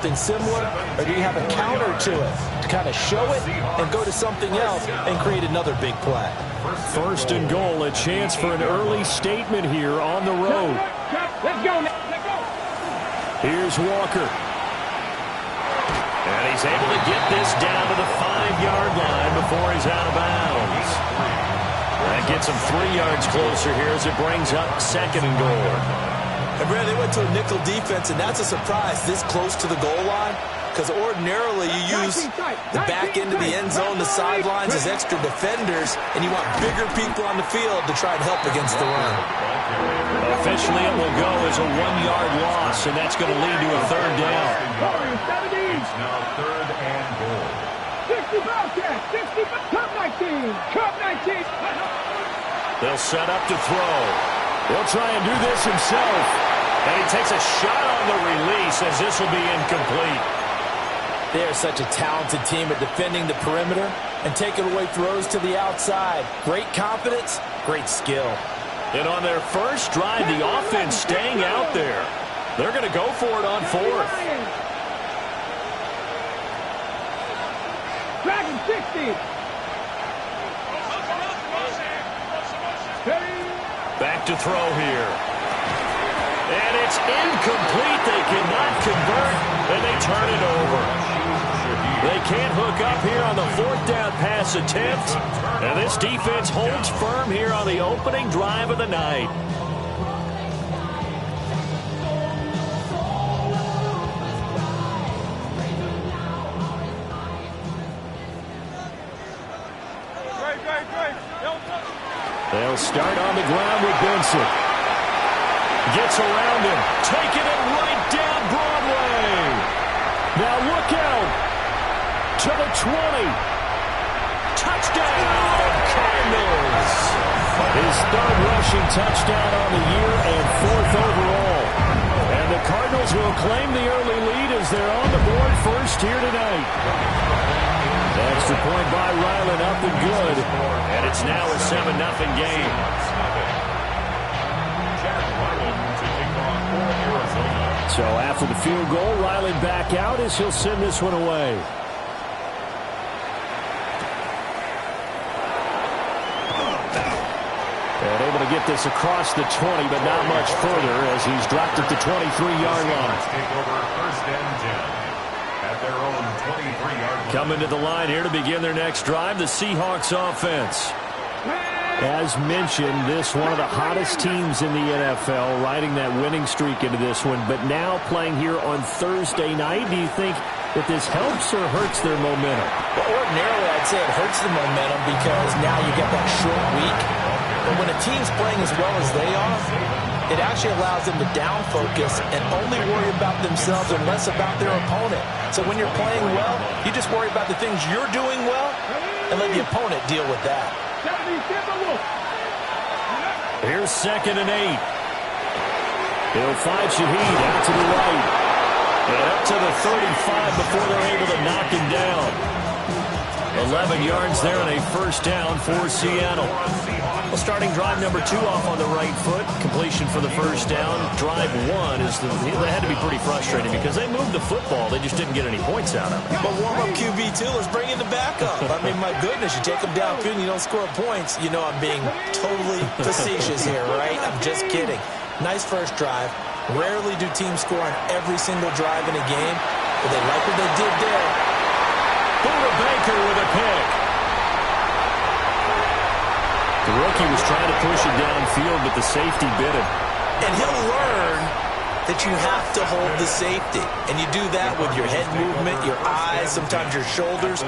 something similar, or do you have a counter to it to kind of show it and go to something else and create another big play? First and goal, a chance for an early statement here on the road. Let's go now. Here's Walker. And he's able to get this down to the 5-yard line before he's out of bounds. That gets him 3 yards closer here as it brings up second and goal. And Brad, they went to a nickel defense, and that's a surprise this close to the goal line, because ordinarily you use the back end of the end zone, the sidelines as extra defenders, and you want bigger people on the field to try and help against the run. Officially, it will go as a 1-yard loss, and that's going to lead to a third down. It's now third and goal. 60 Bobcats, 60 Cup 19, Cup 19. They'll set up to throw. He'll try and do this himself. And he takes a shot on the release as this will be incomplete. They are such a talented team at defending the perimeter and taking away throws to the outside. Great confidence, great skill. And on their first drive, the offense staying out there. They're going to go for it on fourth. Dragon 60. Back to throw here. And it's incomplete. They cannot convert, and they turn it over. They can't hook up here on the 4th down pass attempt. And this defense holds firm here on the opening drive of the night. They'll start on the ground with Benson. Gets around him, taking it right down Broadway. Now look out to the 20. Touchdown, Cardinals. His 3rd rushing touchdown on the year and 4th overall. And the Cardinals will claim the early lead as they're on the board first here tonight. Extra point by Ryland, up and good. And it's now a 7-0 game. So after the field goal, Ryland back out as he'll send this one away. And able to get this across the 20, but not much further as he's dropped at the 23-yard line. Take over first and 10 at their own 23-yard line. Coming to the line here to begin their next drive, the Seahawks offense. As mentioned, this one of the hottest teams in the NFL, riding that winning streak into this one, but now playing here on Thursday night. Do you think that this helps or hurts their momentum? Well, ordinarily, I'd say it hurts the momentum because now you get that short week. But when a team's playing as well as they are, it actually allows them to down focus and only worry about themselves and less about their opponent. So when you're playing well, you just worry about the things you're doing well and let the opponent deal with that. Here's 2nd and 8. He'll find Shaheed out to the right. And up to the 35 before they're able to knock him down. 11 yards there and a first down for Seattle. Well, starting drive number 2 off on the right foot. Completion for the first down. Drive 1 is they had to be pretty frustrating because they moved the football. They just didn't get any points out of it. But warm-up QB2, let's bring in the backup. I mean, my goodness, you take them downfield and you don't score points. You know I'm being totally facetious here, right? I'm just kidding. Nice first drive. Rarely do teams score on every single drive in a game, but they like what they did there. Buda Baker with a pick. The rookie was trying to push it downfield, but the safety bit him. And he'll learn that you have to hold the safety. And you do that with your head movement, your eyes, sometimes your shoulders.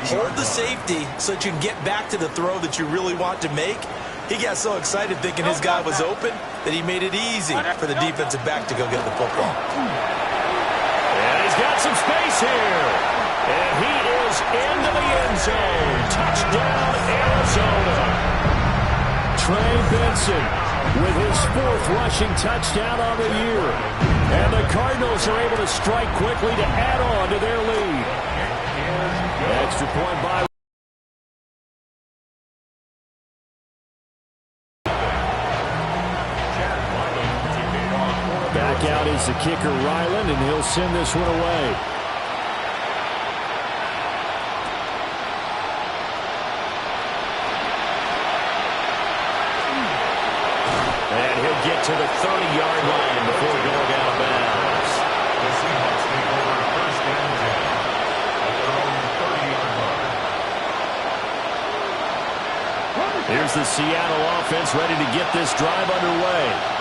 Hold the safety so that you can get back to the throw that you really want to make. He got so excited thinking his guy was open that he made it easy for the defensive back to go get the football. And he's got some space here. And he is into the end zone. Touchdown, Arizona. Trey Benson with his 4th rushing touchdown on the year. And the Cardinals are able to strike quickly to add on to their lead. Extra point by Here's the kicker, Ryland, and he'll send this one away. And he'll get to the 30-yard line before going out of bounds. The Seahawks take over first and 10 at their own 30-yard line. Here's the Seattle offense ready to get this drive underway.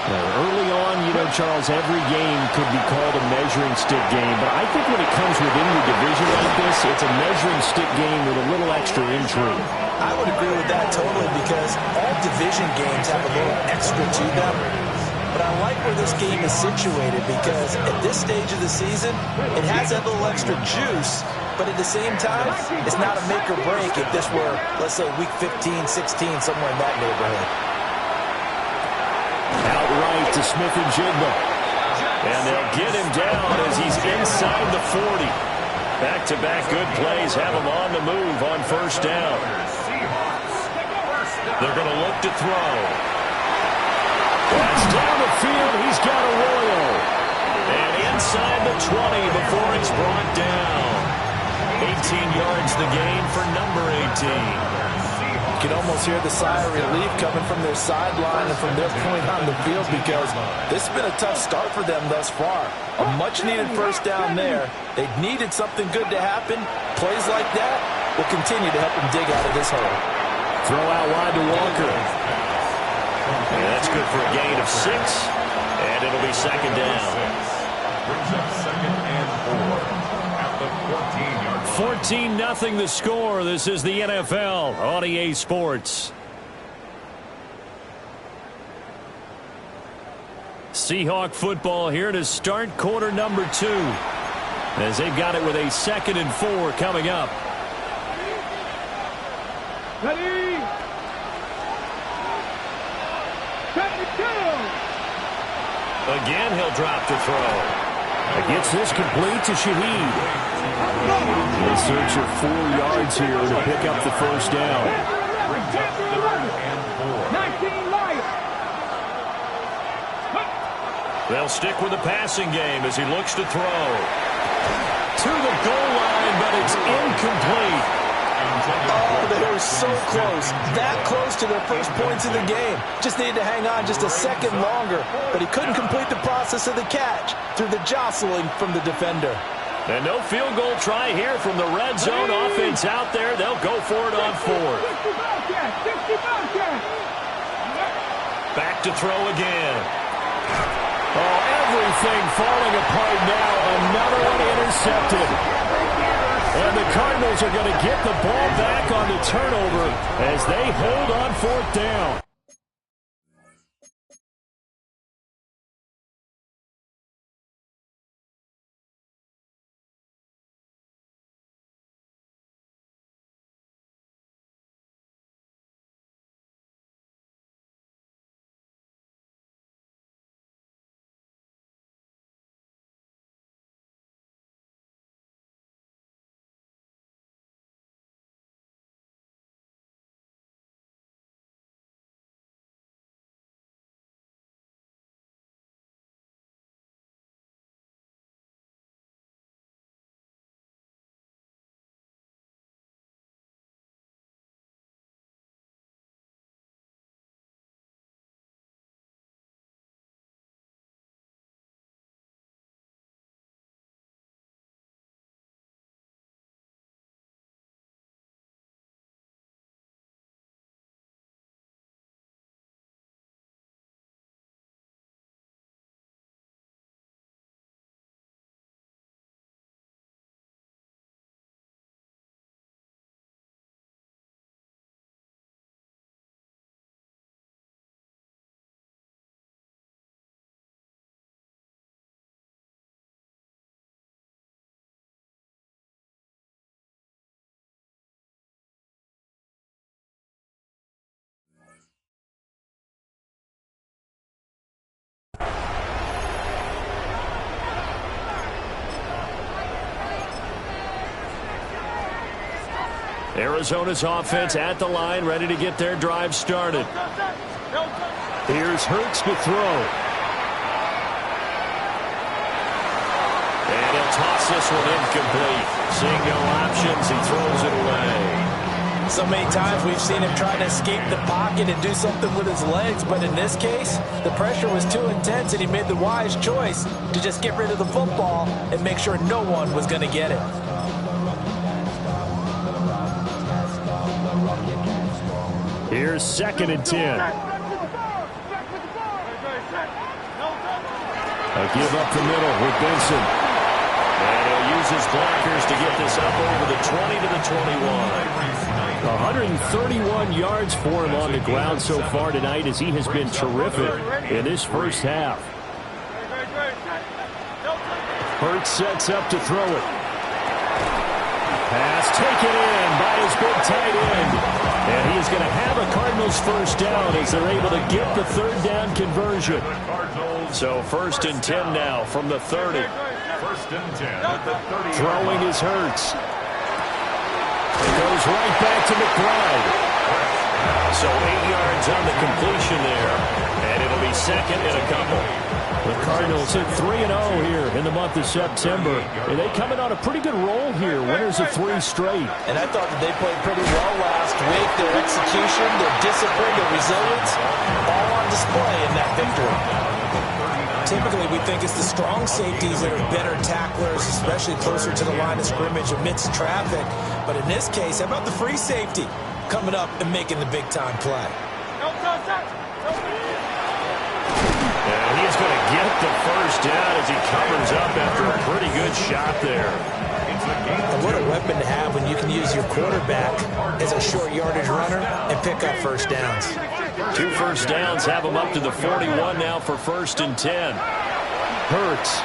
Early on, Charles, every game could be called a measuring stick game, but I think when it comes within your division like this, it's a measuring stick game with a little extra intrigue. I would agree with that totally because all division games have a little extra to them. But I like where this game is situated because at this stage of the season, it has that little extra juice, but at the same time, it's not a make or break if this were, let's say, week 15, 16, somewhere in that neighborhood. Outright to Smith-Njigba. And they'll get him down as he's inside the 40. Back-to-back good plays have him on the move on first down. They're going to look to throw. That's down the field. He's got Arroyo. And inside the 20 before it's brought down. 18 yards the gain for number 18. You can almost hear the sigh of relief coming from their sideline and from their point on the field because this has been a tough start for them thus far. A much-needed first down there. They needed something good to happen. Plays like that will continue to help them dig out of this hole. Throw out wide to Walker. And that's good for a gain of 6, and it'll be second down. Brings up second and 4 at the 14-yard line. 14-0 the score. This is the NFL on EA Sports. Seahawk football here to start quarter number 2. As they've got it with a 2nd and 4 coming up. Ready? Again, he'll drop to throw. Gets this complete to Shaheed. They search for 4 yards here to pick up the first down. Brings up third and 4. They'll stick with the passing game as he looks to throw. To the goal line, but it's incomplete. Oh, they were so close. That close to their first points of the game. Just needed to hang on just a second longer. But he couldn't complete the process of the catch through the jostling from the defender. And no field goal try here from the red zone offense out there. They'll go for it on 4th. Back to throw again. Oh, everything falling apart now. Another one intercepted. And the Cardinals are going to get the ball back on the turnover as they hold on 4th down. Arizona's offense at the line, ready to get their drive started. Here's Hurts to throw. will toss this one incomplete. Seeing no options, he throws it away. So many times we've seen him trying to escape the pocket and do something with his legs, but in this case, the pressure was too intense and he made the wise choice to just get rid of the football and make sure no one was going to get it. Here's 2nd and 10. A give up the middle with Benson. And he'll use his blockers to get this up over the 20 to the 21. 131 yards for him on the ground so far tonight as he has been terrific in this first half. Hurts sets up to throw it. Pass taken in by his big tight end. And he is going to have a Cardinals first down as they're able to get the 3rd down conversion. So 1st and 10 now from the 30. 1st and 10 at the 30. Throwing is Hurts. It goes right back to McBride. So 8 yards on the completion there. And it'll be 2nd and a couple. The Cardinals hit 3-0 here in the month of September. And they coming on a pretty good roll here. Winners of 3 straight. And I thought that they played pretty well last week. Their execution, their discipline, their resilience, all on display in that victory. Typically, we think it's the strong safeties that are better tacklers, especially closer to the line of scrimmage amidst traffic. But in this case, how about the free safety coming up and making the big-time play? And he's going to get the first down as he covers up after a pretty good shot there. And what a weapon to have when you can use your quarterback as a short yardage runner and pick up first downs. 2 first downs have him up to the 41 now for 1st and 10. Hurts.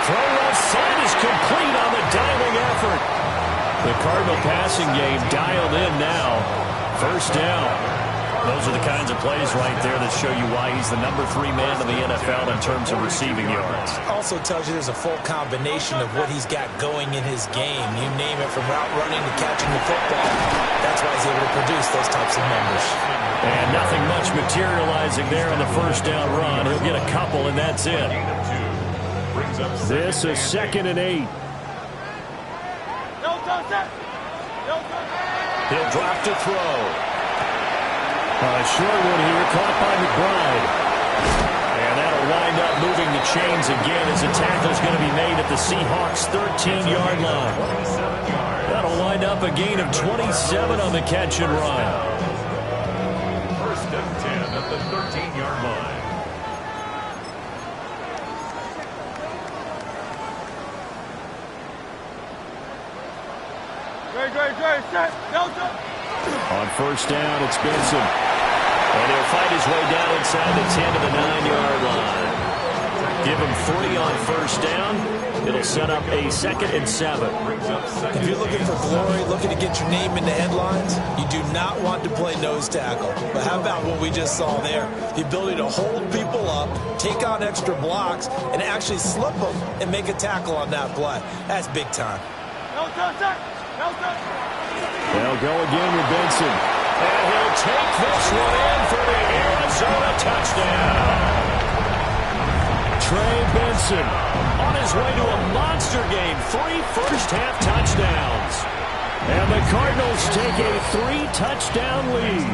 Throw left side is complete on the diving effort. The Cardinal passing game dialed in now. First down. Those are the kinds of plays right there that show you why he's the number 3 man in the NFL in terms of receiving yards. Also tells you there's a full combination of what he's got going in his game. You name it, from route running to catching the football. That's why he's able to produce those types of numbers. And nothing much materializing there on the first down run. He'll get a couple, and that's it. This is 2nd and 8. He'll drop to throw. A short one here, caught by McBride. And that'll wind up moving the chains again as the tackle's going to be made at the Seahawks' 13-yard line. That'll wind up a gain of 27 on the catch and run. 1st and 10 at the 13-yard line. On first down, it's Benson. And he'll fight his way down inside the 10 to the 9-yard line. Give him 3 on first down. It'll set up a 2nd and 7. If you're looking for glory, looking to get your name in the headlines, you do not want to play nose tackle. But how about what we just saw there? The ability to hold people up, take on extra blocks, and actually slip them and make a tackle on that play. That's big time. They'll go again with Benson. And he'll take this one in for the Arizona touchdown. Trey Benson On his way to a monster game. 3 first-half touchdowns. And the Cardinals take a 3-touchdown lead.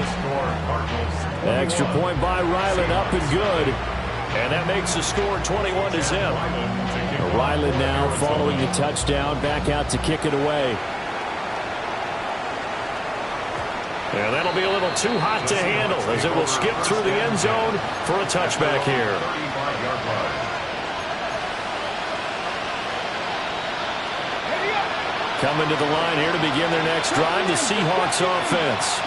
Extra point by Ryland, up and good. And that makes the score 21-0. Ryland now following the touchdown, back out to kick it away. And that'll be a little too hot to handle as it will skip through the end zone for a touchback here. Coming to the line here to begin their next drive, the Seahawks offense.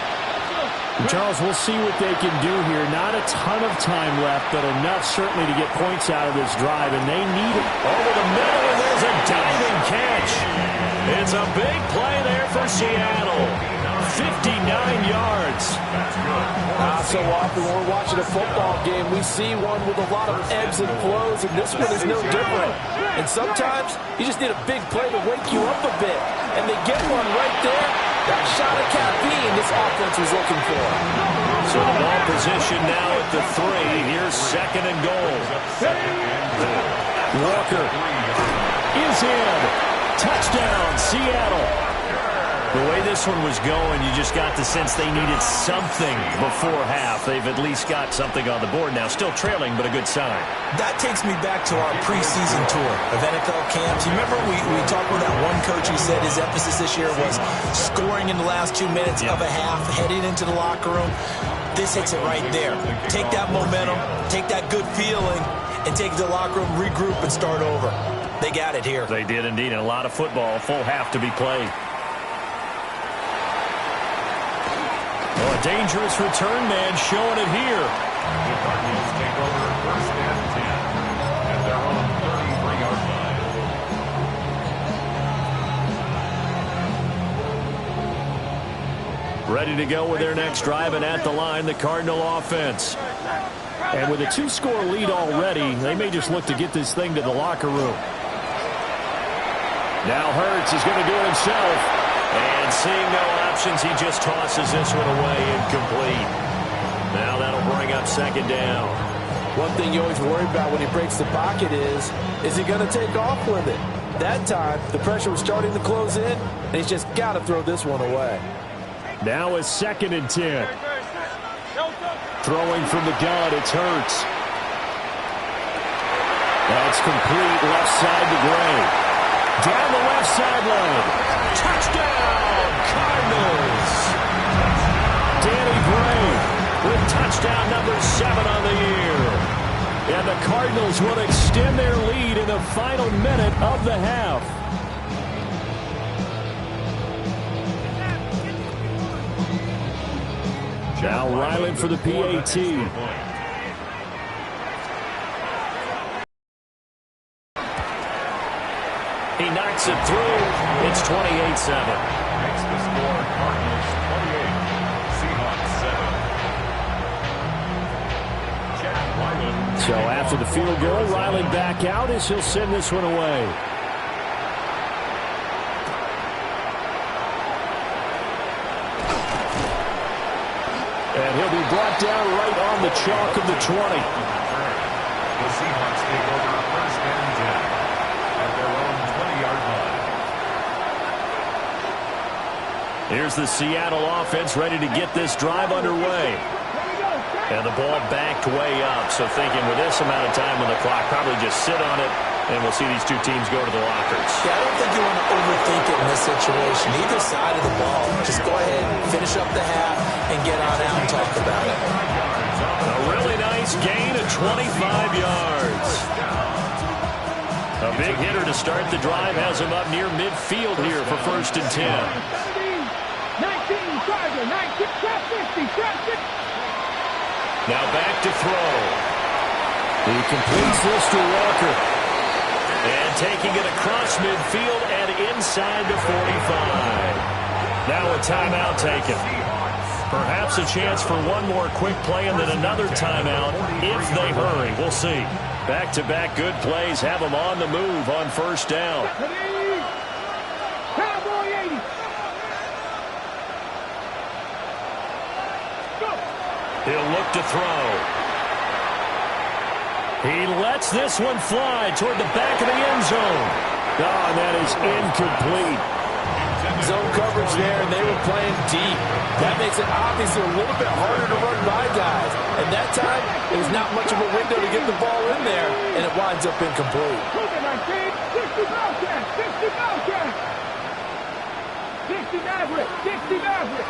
And Charles, we'll see what they can do here. Not a ton of time left, but enough certainly to get points out of this drive, and they need it. Over the middle, and there's a diving catch. It's a big play there for Seattle. 59 yards. So often when we're watching a football game, we see one with a lot of ebbs and flows, and this one is no different. And sometimes you just need a big play to wake you up a bit. And they get one right there. That shot of caffeine this offense was looking for. So the ball position now at the 3. Here's 2nd and goal. Walker. is in. Touchdown, Seattle. The way this one was going, you just got the sense they needed something before half. They've at least got something on the board now. Still trailing, but a good sign. That takes me back to our preseason tour of NFL camps. You remember we talked with that one coach who said his emphasis this year was scoring in the last 2 minutes of a half, heading into the locker room. This hits it right there. Take that momentum, take that good feeling, and take it to the locker room, regroup, and start over. They got it here. They did indeed, and a lot of football, full half to be played. Oh, a dangerous return man showing it here. The Cardinals take over first and 10 at their own 33-yard line. Ready to go with their next drive, and at the line, the Cardinal offense. And with a 2-score lead already, they may just look to get this thing to the locker room. Now Hurts is going to do it himself. And seeing no options, he just tosses this one away, incomplete. Now that'll bring up second down. One thing you always worry about when he breaks the pocket is he going to take off with it? That time, the pressure was starting to close in, and he's just got to throw this one away. Now a 2nd and 10. Throwing from the gun, it's Hurts. That's complete left side to Gray. Down the left sideline. Touchdown, Cardinals! Danny Gray with touchdown number 7 on the year. And the Cardinals will extend their lead in the final minute of the half. Now Ryland for the PAT. He knocks it through. It's 28-7. Makes the score Cardinals 28, Seahawks 7. Jack Ryland. So after the field goal, Ryland back out as he'll send this one away. And he'll be brought down right on the chalk of the 20. The Seahawks take over first and 10 at their own 20-yard line. Here's the Seattle offense ready to get this drive underway. And the ball backed way up, so thinking with this amount of time on the clock, probably just sit on it, and we'll see these two teams go to the lockers. Yeah, I don't think you want to overthink it in this situation. Either side of the ball, just go ahead, finish up the half, and get on out and talk about it. A really nice gain of 25 yards. A big hitter to start the drive has him up near midfield here for first and 10. 19, Charger, 19, trap 50, trap 50. Now back to throw. He completes this to Walker. And taking it across midfield and inside the 45. Now a timeout taken. Perhaps a chance for one more quick play and then another timeout if they hurry. We'll see. Back-to-back good plays have them on the move on first down. Cowboy 80. He'll look to throw. He lets this one fly toward the back of the end zone. Oh, and that is incomplete. Zone coverage there, and they were playing deep. That makes it obviously a little bit harder to run by guys. And that time, there's not much of a window to get the ball in there, and it winds up incomplete. 60 Bobcats, 60 Bobcats. 60 Maverick, 60 Maverick.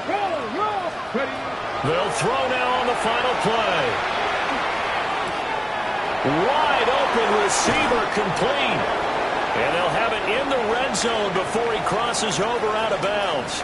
Roll. They'll throw now on the final play. Wide open receiver complete. And they'll have it in the red zone before he crosses over out of bounds.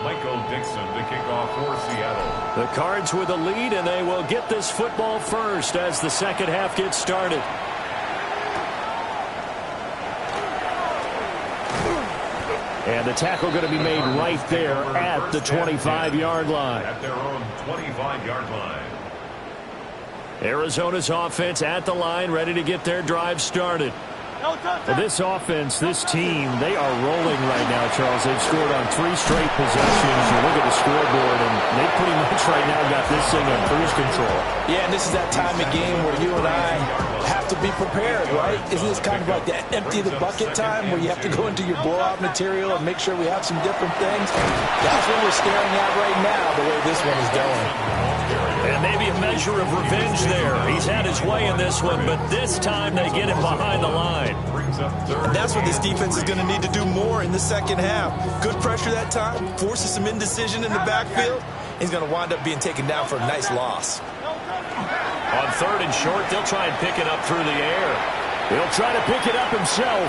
Michael Dixon to kick off for Seattle. The Cards with a lead, and they will get this football first as the second half gets started. And the tackle going to be made right there at the 25-yard line. At their own 25-yard line. Arizona's offense at the line, ready to get their drive started. Well, this offense, this team, they are rolling right now, Charles. They've scored on 3 straight possessions. You look at the scoreboard, and they pretty much right now got this thing on cruise control. Yeah, and this is that time of game where you and I have to be prepared, right? Isn't this kind of like that empty the bucket time where you have to go into your blowout material and make sure we have some different things? That's what we're staring at right now, the way this one is going. And maybe a measure of revenge there. He's had his way in this one, but this time they get him behind the line. That's what this defense is going to need to do more in the second half. Good pressure that time, forces some indecision in the backfield. He's going to wind up being taken down for a nice loss. On 3rd and short, they'll try and pick it up through the air. He'll try to pick it up himself.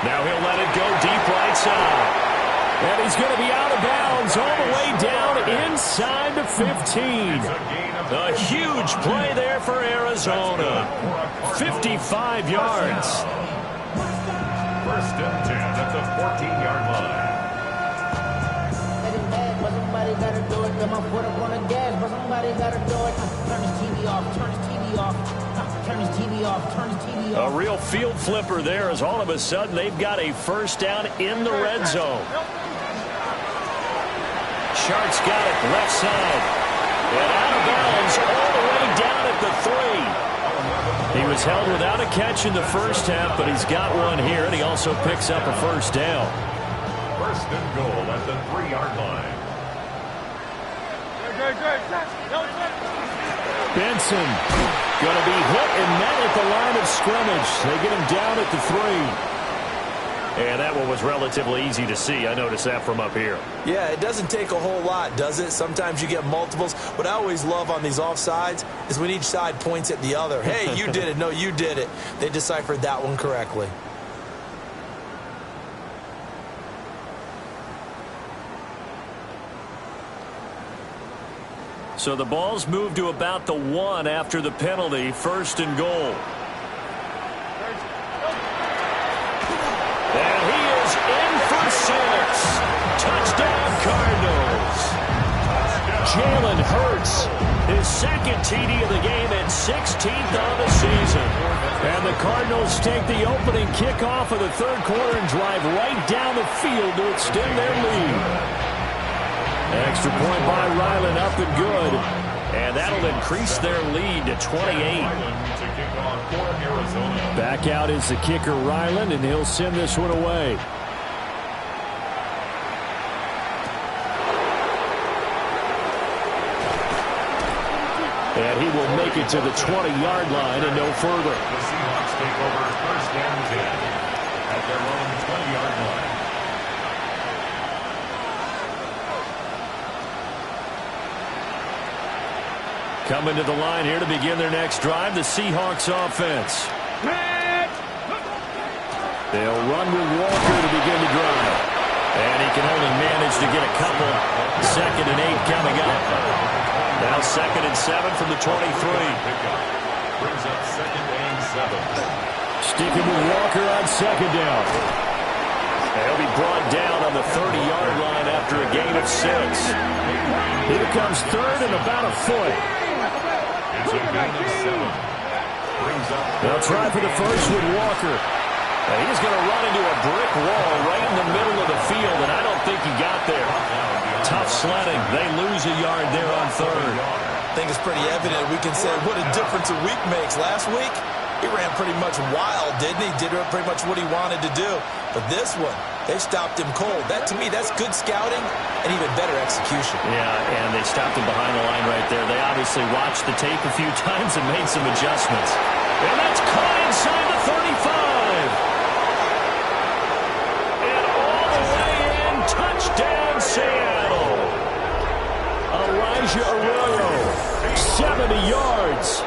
Now he'll let it go deep right side. And he's going to be out of bounds all the way down inside the 15. A huge play there for Arizona. 55 yards. 1st and 10 at the 14-yard line. But somebody got to do it. Got my foot up on the gas, but somebody got to do it. Turn his TV off. Turn his TV off. Turn his TV off. Turn his TV off. A real field flipper there as all of a sudden they've got a 1st down in the red zone. Sharks got it left side. And out of bounds all the way down at the 3. He was held without a catch in the first half, but he's got one here, and he also picks up a 1st down. 1st and goal at the 3-yard line. Benson going to be hit and met at the line of scrimmage. They get him down at the 3. And that one was relatively easy to see. I noticed that from up here. Yeah, it doesn't take a whole lot, does it? Sometimes you get multiples. What I always love on these offsides is when each side points at the other. Hey, you did it. No, you did it. They deciphered that one correctly. So the ball's moved to about the 1 after the penalty. 1st and goal. And he is in for 6. Touchdown, Cardinals. Jalen Hurts, his 2nd TD of the game and 16th on the season. And the Cardinals take the opening kickoff of the 3rd quarter and drive right down the field to extend their lead. Extra point by Ryland, up and good. And that'll increase their lead to 28. Back out is the kicker, Ryland, and he'll send this one away. And he will make it to the 20-yard line and no further. The Seahawks take over 1st and 10 at their own 20-yard line. Coming to the line here to begin their next drive, the Seahawks offense. They'll run with Walker to begin the drive. And he can only manage to get a couple. 2nd and 8 coming up. Now 2nd and 7 from the 23. Brings up 2nd and 7. Sticking with Walker on 2nd down. And he'll be brought down on the 30-yard line after a gain of 6. Here comes 3rd and about a foot. It's a gain of 7. Brings up. They'll try for the 1st with Walker. And he's going to run into a brick wall right in the middle of the field, and I don't think he got there. Tough sledding. They lose a yard there on 3rd. I think it's pretty evident. We can say what a difference a week makes. Last week, he ran pretty much wild, didn't he? Did pretty much what he wanted to do. But this one, they stopped him cold. That, to me, that's good scouting and even better execution. Yeah, and they stopped him behind the line right there. They obviously watched the tape a few times and made some adjustments. And that's caught inside the 35. And all the way in, touchdown, Seattle. Elijah Arroyo, 70 yards.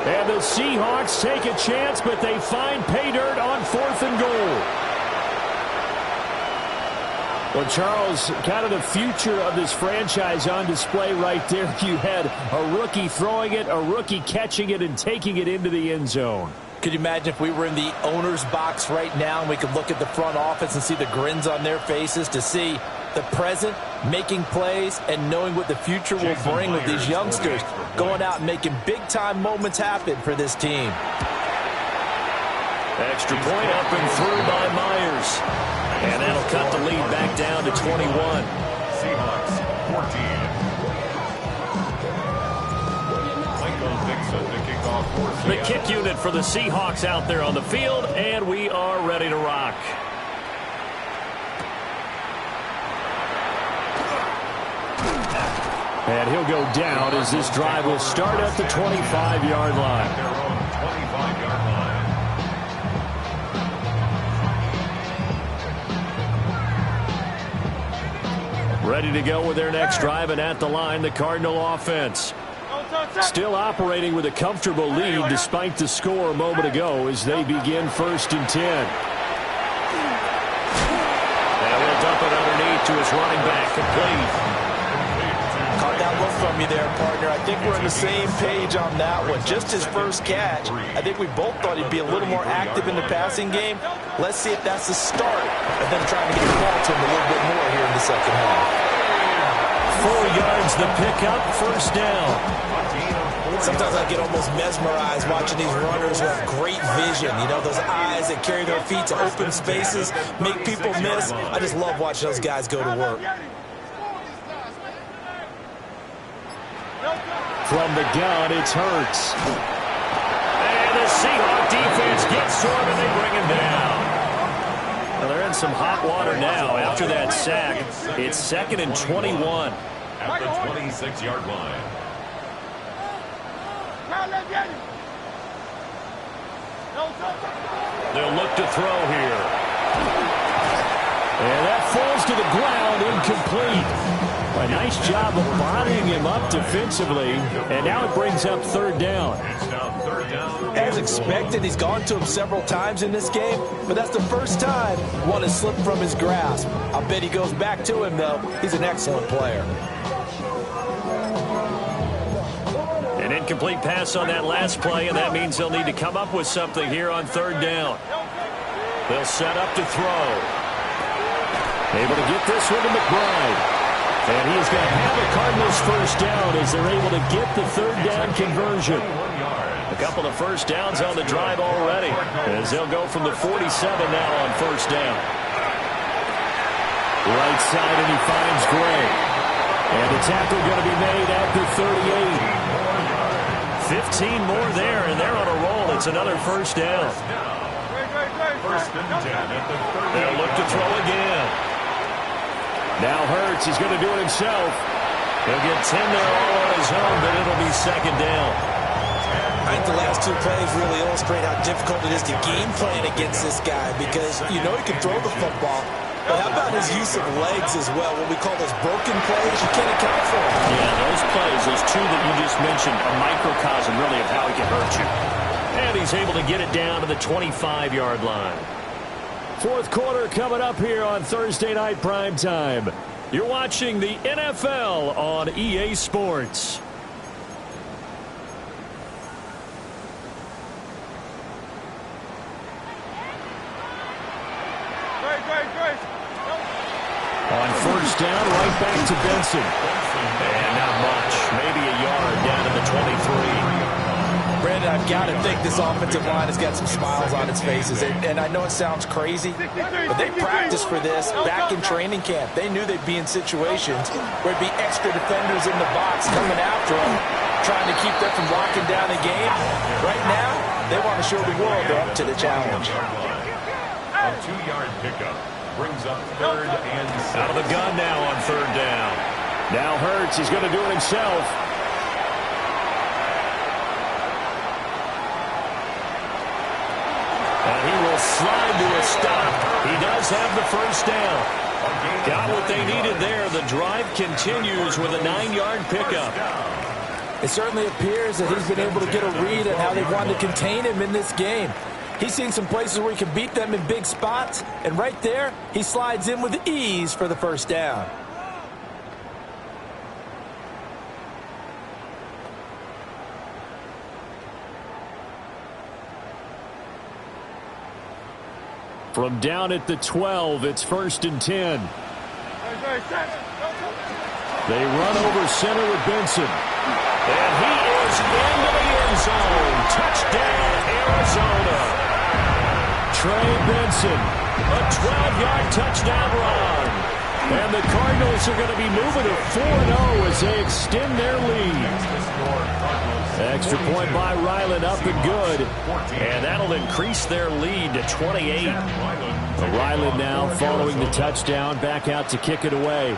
And the Seahawks take a chance, but they find pay dirt on 4th and goal. Well, Charles, kind of the future of this franchise on display right there. You had a rookie throwing it, a rookie catching it, and taking it into the end zone. Could you imagine if we were in the owner's box right now and we could look at the front office and see the grins on their faces, to see the present making plays and knowing what the future will bring with these youngsters going out and making big-time moments happen for this team. Extra point up and through by Myers. And that'll cut the lead back down to 21. Seahawks 14. Michael Dixon to kick off for The Seattle. kick unit for the Seahawks out there on the field, and we are ready to rock. And he'll go down as this drive will start at the 25-yard line. Their own 25-yard line. Ready to go with their next drive, and at the line, the Cardinal offense. Still operating with a comfortable lead despite the score a moment ago as they begin 1st and 10. And we'll dump it underneath to his running back, complete. Caught that look from you there, partner. I think we're on the same page on that one. Just his first catch. I think we both thought he'd be a little more active in the passing game. Let's see if that's the start of them trying to get the ball to him a little bit more here in the second half. 4 yards the pickup, 1st down. Sometimes I get almost mesmerized watching these runners who have great vision. You know, those eyes that carry their feet to open spaces, make people miss. I just love watching those guys go to work. From the gun, it's Hurts. And the Seahawk defense gets to him, and they bring him down. Well, they're in some hot water now after that sack. It's 2nd and 21. At the 26-yard line. They'll look to throw here. And that falls to the ground, incomplete. A nice job of bodying him up defensively. And now it brings up 3rd down. It's now 3rd down. As expected, he's gone to him several times in this game, but that's the first time one has slipped from his grasp. I bet he goes back to him, though. He's an excellent player. An incomplete pass on that last play, and that means they'll need to come up with something here on 3rd down. They'll set up to throw. Able to get this one to McBride. And he's going to have the Cardinals 1st down as they're able to get the 3rd down conversion. A couple of 1st downs on the drive already as they'll go from the 47 now on 1st down. Right side, and he finds Gray. And the tackle going to be made at the 38. 15 more there, and they're on a roll. It's another 1st down. 1st and 10 at the 38. They'll look to throw again. Now Hurts, he's going to do it himself. He'll get 10 there all on his own, but it'll be 2nd down. I think the last 2 plays really illustrate how difficult it is to game plan against this guy because you know he can throw the football, but how about his use of legs as well? What we call those broken plays, you can't account for them. Yeah, those plays, those 2 that you just mentioned, are microcosm really of how he can hurt you. And he's able to get it down to the 25-yard line. 4th quarter coming up here on Thursday Night Primetime. You're watching the NFL on EA Sports. On 1st down, right back to Benson. And not much. Maybe a yard down to the 23. Brandon, I've got to think this offensive line has got some smiles on its faces. And I know it sounds crazy, but they practiced for this back in training camp. They knew they'd be in situations where there'd be extra defenders in the box coming after them, trying to keep them from locking down a game. Right now, they want to show the world they're up to the challenge. A 2-yard pickup brings up 3rd and 6. Out of the gun now on 3rd down. Now Hurts, he's going to do it himself. And he will slide to a stop. He does have the 1st down. Got what they needed there. The drive continues with a 9-yard pickup. It certainly appears that he's been able to get a read on how they wanted to contain him in this game. He's seen some places where he can beat them in big spots, and right there, he slides in with ease for the 1st down. From down at the 12, it's 1st and 10. They run over center with Benson. And he is into the end zone. Touchdown, Arizona. Trey Benson. A 12-yard touchdown run. And the Cardinals are going to be moving to 4-0 as they extend their lead. Extra point by Ryland up and good. And that'll increase their lead to 28. Ryland now following the touchdown, back out to kick it away.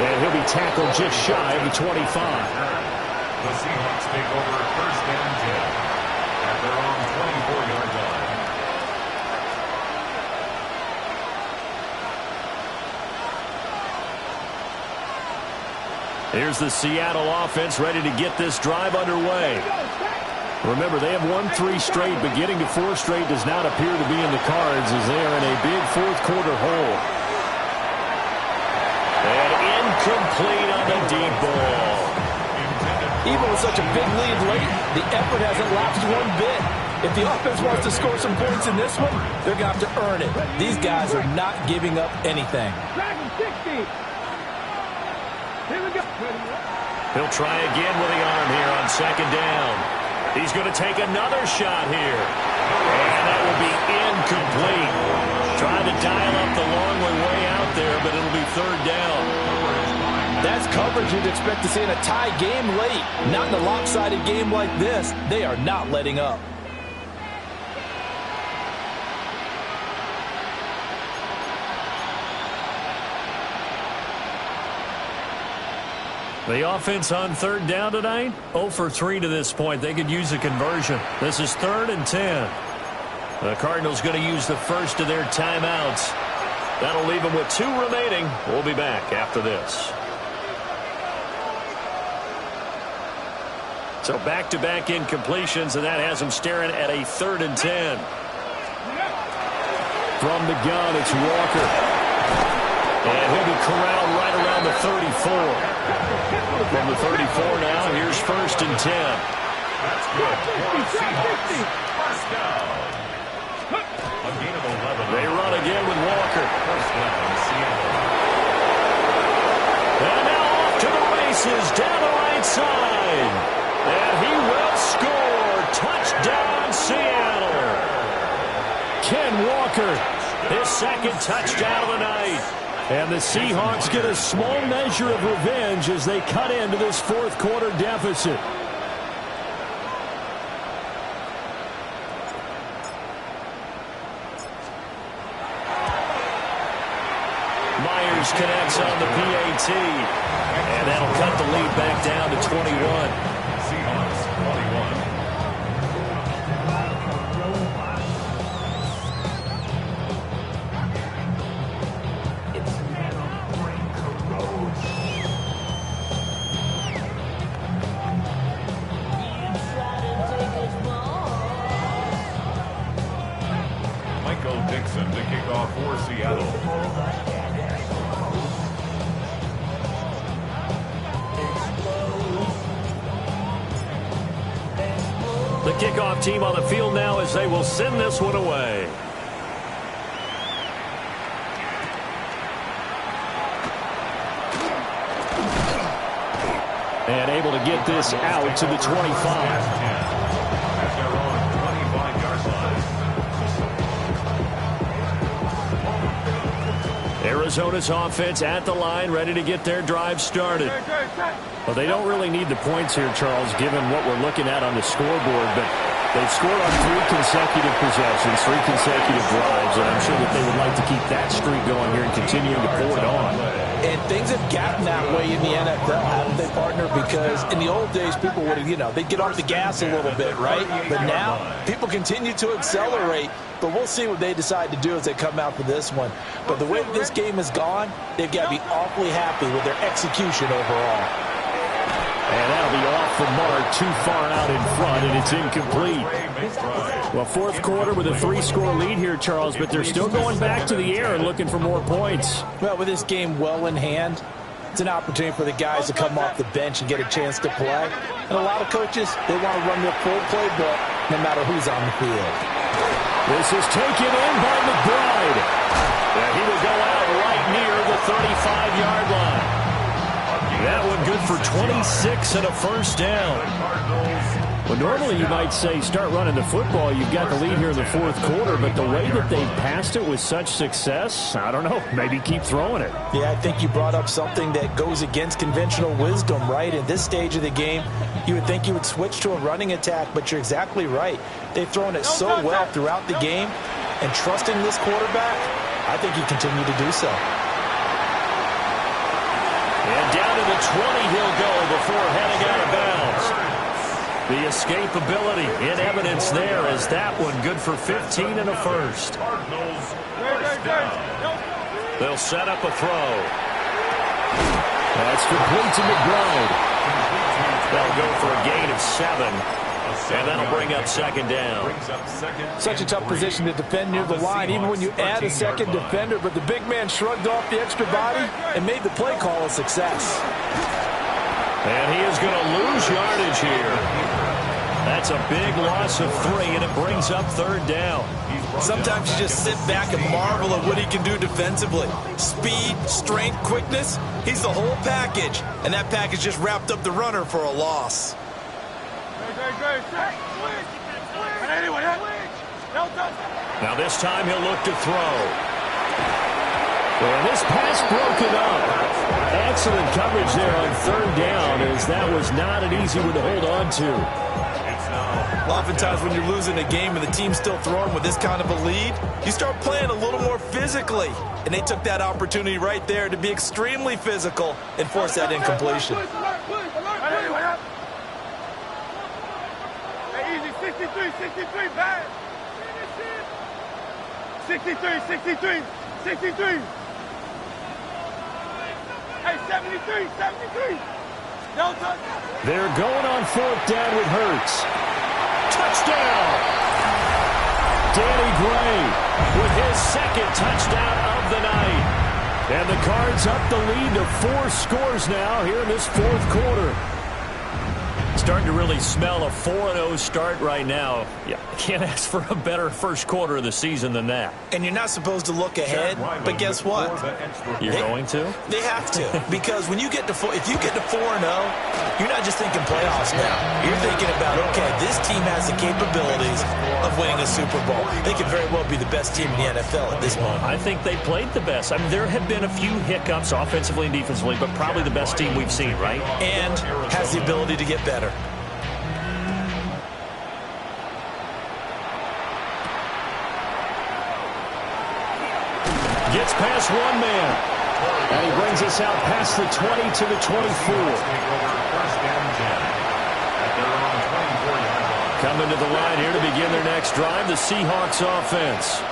And he'll be tackled just shy of the 25. The Seahawks take over first and 10 at their own 24-yard line. Here's the Seattle offense ready to get this drive underway. Remember, they have won 3 straight, but getting to 4 straight does not appear to be in the cards as they are in a big fourth-quarter hole. And incomplete on the deep ball. Even with such a big lead late, the effort hasn't lapsed one bit. If the offense wants to score some points in this one, they're going to have to earn it. These guys are not giving up anything. Dragon 60. Here we go. He'll try again with the arm here on second down. He's going to take another shot here. And that will be incomplete. Trying to dial up the long way out there, but it'll be third down. That's coverage you'd expect to see in a tie game late. Not in a lopsided game like this. They are not letting up. The offense on third down tonight, 0 for 3 to this point. They could use a conversion. This is 3rd and 10. The Cardinals going to use the first of their timeouts. That'll leave them with 2 remaining. We'll be back after this. So back-to-back incompletions, and that has them staring at a 3rd and 10. From the gun, it's Walker. And he'll be corralled right around the 34. From the 34 now, here's 1st and 10. That's good. First down. A gain of 11. They run again with Walker. First down, Seattle. And now off to the races down the right side. And he will score. Touchdown, Seattle. Ken Walker, his 2nd touchdown of the night. And the Seahawks get a small measure of revenge as they cut into this fourth-quarter deficit. Myers connects on the PAT. And that'll cut the lead back down to 21. Seahawks 21. Dixon to kick off for Seattle. The kickoff team on the field now as they will send this one away. And able to get this out to the 25. Arizona's offense at the line, ready to get their drive started. Well, they don't really need the points here, Charles, given what we're looking at on the scoreboard, but they've scored on 3 consecutive possessions, 3 consecutive drives, and I'm sure that they would like to keep that streak going here and continuing to pour it on. And things have gotten that way in the NFL, haven't they, partner? Because in the old days, people would have, they'd get off the gas a little bit, right? But now, people continue to accelerate. But we'll see what they decide to do as they come out for this one. But the way this game has gone, they've got to be awfully happy with their execution overall. And that'll be off the mark, too far out in front, and it's incomplete. Well, fourth quarter with a 3-score lead here, Charles, but they're still going back to the air and looking for more points. Well, with this game well in hand, it's an opportunity for the guys to come off the bench and get a chance to play. And a lot of coaches, they want to run their full playbook no matter who's on the field. This is taken in by McBride. And he will go out right near the 35-yard line. That one good good for 26 and a first down. Well, normally you might say start running the football. You've got the lead here in the fourth quarter, but the way that they've passed it with such success, I don't know, maybe keep throwing it. Yeah, I think you brought up something that goes against conventional wisdom, right? In this stage of the game, you would think you would switch to a running attack, but you're exactly right. They've thrown it so well throughout the game, and trusting this quarterback, I think you continue to do so. And down to the 20 he'll go before heading out of bounds. The escapability in evidence there as that one good for 15 and a first. They'll set up a throw. That's complete to McBride. That'll go for a gain of 7. And that'll bring up second down. Such a tough position to defend near the line, even when you add a second defender. But the big man shrugged off the extra body and made the play call a success. And he is going to lose yardage here. That's a big loss of 3, and it brings up third down. Sometimes you just sit back and marvel at what he can do defensively. Speed, strength, quickness, he's the whole package. And that package just wrapped up the runner for a loss. Now this time he'll look to throw. And this pass broken up. Excellent coverage there on third down, as that was not an easy one to hold on to. Oftentimes when you're losing a game and the team's still throwing with this kind of a lead, you start playing a little more physically. And they took that opportunity right there to be extremely physical and force that incompletion. Hey, easy, 63, bad. 63. Hey, 73. No touch. They're going on fourth down with Hurts. Touchdown! Danny Gray with his second touchdown of the night. And the Cards up the lead to 4 scores now here in this fourth quarter. Starting to really smell a 4-0 start right now. Yeah, can't ask for a better first quarter of the season than that. And you're not supposed to look ahead, but guess what? You're going to? They have to, because when you get to if you get to 4-0, you're not just thinking playoffs now. You're thinking about, okay, this team has the capabilities of winning a Super Bowl. They could very well be the best team in the NFL at this moment. I think they played the best. I mean, there have been a few hiccups offensively and defensively, but probably the best team we've seen, right? And has the ability to get better. Gets past one man. And he brings us out past the 20 to the 24. Coming to the line here to begin their next drive, the Seahawks offense.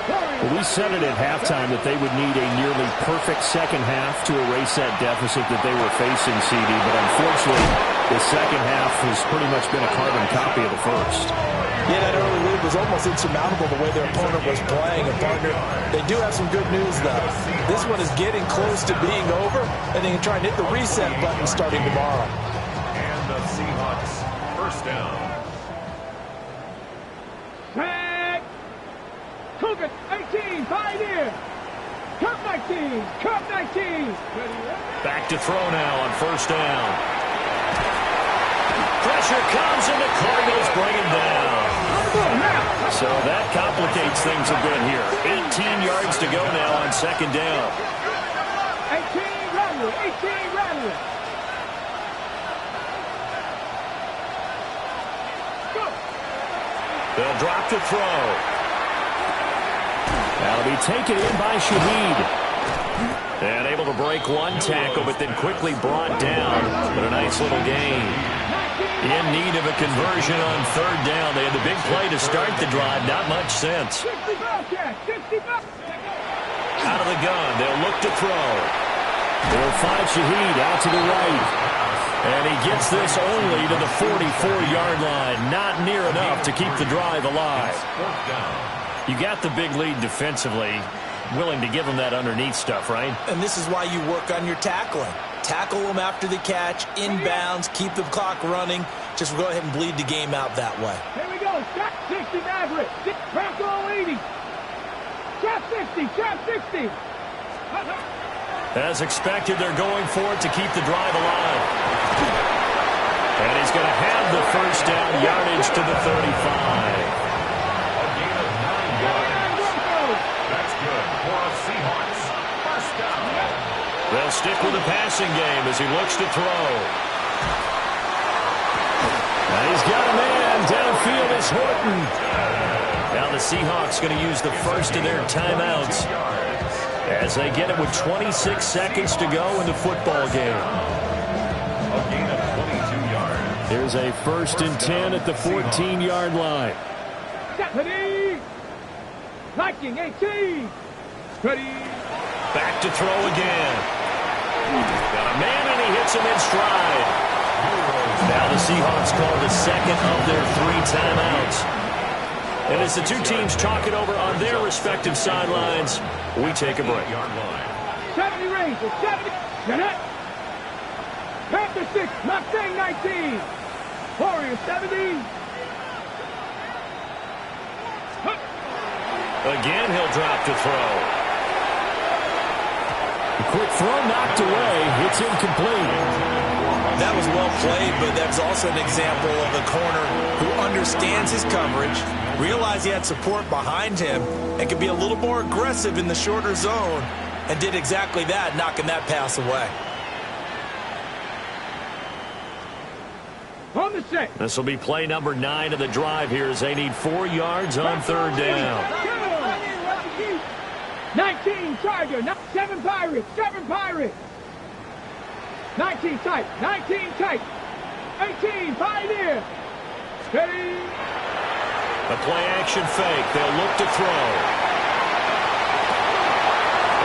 Well, we said it at halftime that they would need a nearly perfect second half to erase that deficit that they were facing, CD. But unfortunately, the second half has pretty much been a carbon copy of the first. Yeah, that early lead was almost insurmountable the way their opponent was playing. And, partner, they do have some good news, though. This one is getting close to being over, and they can try and hit the reset button starting tomorrow. And the Seahawks first down. Tag. Cougars 18, pioneer. Cup 19. Back to throw now on first down. Pressure comes, and the Cardinals bring him down. So that complicates things a bit here. 18 yards to go now on second down. 18 Rattler. Go. They'll drop to throw. That'll be taken in by Shaheed. And able to break one tackle, but then quickly brought down. But a nice little gain. In need of a conversion on third down. They had the big play to start the drive. Not much sense. 60 Bobcat. Out of the gun. They'll look to throw. They'll find Shaheed out to the right. And he gets this only to the 44-yard line. Not near enough to keep the drive alive. You got the big lead defensively. Willing to give them that underneath stuff, right? And this is why you work on your tackling. Tackle them after the catch, inbounds, keep the clock running. Just go ahead and bleed the game out that way. Here we go. Trap 60 Maverick. Crackle 80. Trap 60. As expected, they're going for it to keep the drive alive. And he's going to have the first down, yardage to the 35. A gain of 9 yards. That's good for a Seahawks first down. They'll stick with the passing game as he looks to throw. And he's got a man. Downfield is Horton. Now the Seahawks going to use the first of their timeouts as they get it with 26 seconds to go in the football game. A gain of 22 yards. Here's a 1st and 10 at the 14-yard line. Ready. Liking 18. Ready. Back to throw again. Got a man, and he hits him in stride. Now the Seahawks call the second of their 3 timeouts. And as the two teams talk it over on their respective sidelines, we take a break. 70 Rangers, 70. Net. Panther 6, Mustang 19. Warriors 70. Again, he'll drop to throw. Quick throw knocked away. It's incomplete. That was well played, but that's also an example of a corner who understands his coverage, realized he had support behind him, and could be a little more aggressive in the shorter zone, and did exactly that, knocking that pass away. On the set. This will be play number 9 of the drive here as they need 4 yards on 3rd down. 19 Tiger, 7 Pirates, 7 Pirates. 19 tight, 19 tight. 18 Pioneer. Steady. A play action fake. They'll look to throw.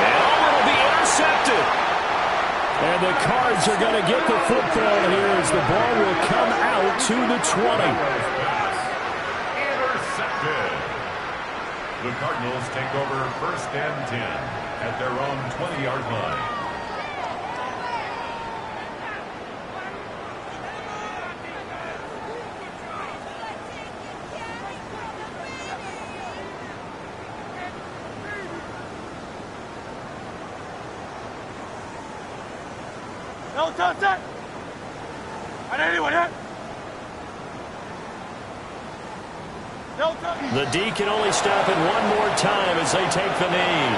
And it'll be intercepted. And the Cards are going to get the football here as the ball will come out to the 20. Intercepted. The Cardinals take over 1st and 10 at their own 20-yard line. The D can only stop it one more time as they take the knee.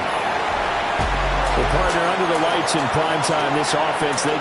The partner under the lights in prime time. This offense, they